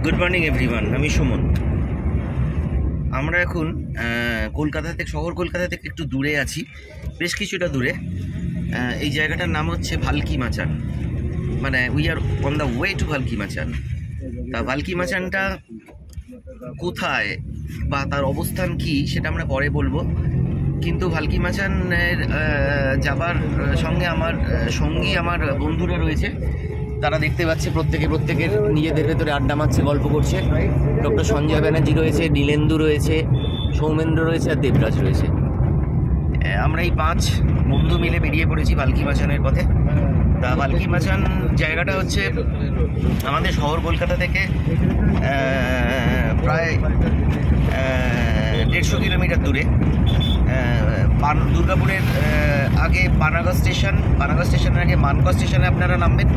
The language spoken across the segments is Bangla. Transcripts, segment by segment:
গুড মর্নিং এভরিওয়ান, আমি সুমন। আমরা এখন কলকাতা থেকে, শহর কলকাতা থেকে একটু দূরে আছি, বেশ কিছুটা দূরে। এই জায়গাটার নাম হচ্ছে ভালকি মাচান, মানে we are on the way to Bhalki Machan. তা ভালকি মাচানটা কোথায় বা তার অবস্থান কি সেটা আমরা পরে বলবো, কিন্তু ভালকি মাচানের যাবার সঙ্গে আমার সঙ্গী, আমার বন্ধুরা রয়েছে। তারা দেখতে পাচ্ছে প্রত্যেকের নিজেদের ভেতরে আড্ডা মারছে, গল্প করছে। ডক্টর সঞ্জয় ব্যানার্জি রয়েছে, নীলেন্দু রয়েছে, সৌমেন্দ্র রয়েছে আর দেবরাজ রয়েছে। আমরা এই 5 বন্ধু মিলে বেরিয়ে পড়েছি ভালকি মাচানের পথে। তা ভালকি মাচান জায়গাটা হচ্ছে আমাদের শহর কলকাতা থেকে প্রায় 150 কিলোমিটার দূরে। দুর্গাপুরের আগে পানাগড় স্টেশনের আগে মানকড় স্টেশনে আপনারা নামবেন।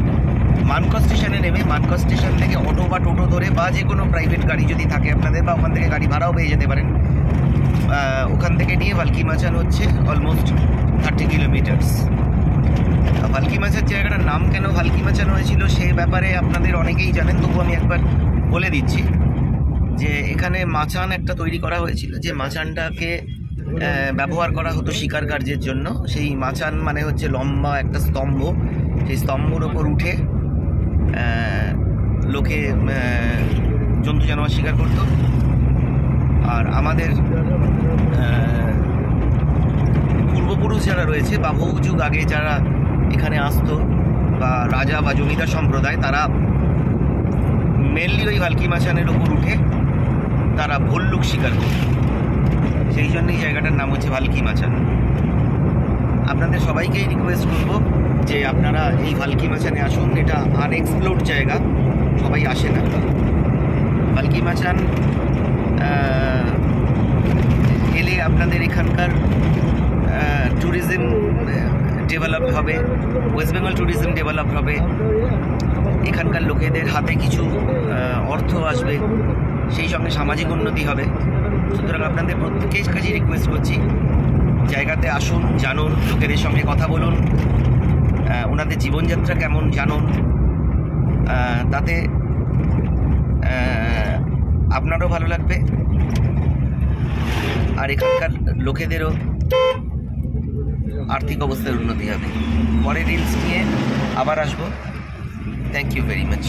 মানকড় স্টেশনে নেমে মানকড় স্টেশন থেকে অটো বা টোটো ধরে বা যে কোনো প্রাইভেট গাড়ি যদি থাকে আপনাদের, বা ওখান থেকে গাড়ি ভাড়াও পেয়ে যেতে পারেন, ওখান থেকে নিয়ে ভালকি মাচান হচ্ছে অলমোস্ট 30 কিলোমিটার্স। ভালকি মাচান জায়গাটার নাম কেন ভালকি মাচান হয়েছিল সে ব্যাপারে আপনাদের অনেকেই জানেন, তবু আমি একবার বলে দিচ্ছি যে এখানে মাচান একটা তৈরি করা হয়েছিল, যে মাচানটাকে ব্যবহার করা হতো শিকার কার্যের জন্য। সেই মাচান মানে হচ্ছে লম্বা একটা স্তম্ভ, সেই স্তম্ভর ওপর উঠে লোকে জন্তু জানোয়ার শিকার করত। আর আমাদের পূর্বপুরুষ যারা রয়েছে বা বহু যুগ আগে যারা এখানে আসতো, বা রাজা বা জমিদার সম্প্রদায়, তারা মেনলি ওই ভালকি মাচানের ওপর উঠে তারা ভল্লুক শিকার করত। সেই জন্যই জায়গাটার নাম হচ্ছে ভালকি মাচান। আপনাদের সবাইকেই রিকোয়েস্ট করবো যে আপনারা এই ভালকি মাচানে আসুন। এটা আনএক্সপ্লোর্ড জায়গা, সবাই আসে না। ভালকি মাচান এলে আপনাদের এখানকার ট্যুরিজম ডেভেলপ হবে, ওয়েস্ট বেঙ্গল ট্যুরিজম ডেভেলপ হবে, এখানকার লোকেদের হাতে কিছু অর্থ আসবে, সেই সঙ্গে সামাজিক উন্নতি হবে। সুতরাং আপনাদের প্রত্যেকের কাছে রিকোয়েস্ট করছি, জায়গাতে আসুন, জানুন, লোকেদের সঙ্গে কথা বলুন, ওনাদের জীবনযাত্রা কেমন জানুন। তাতে আপনারও ভালো লাগবে আর এখানকার লোকেদেরও আর্থিক অবস্থার উন্নতি হবে। পরে রিলস নিয়ে আবার আসবো। Thank you very much.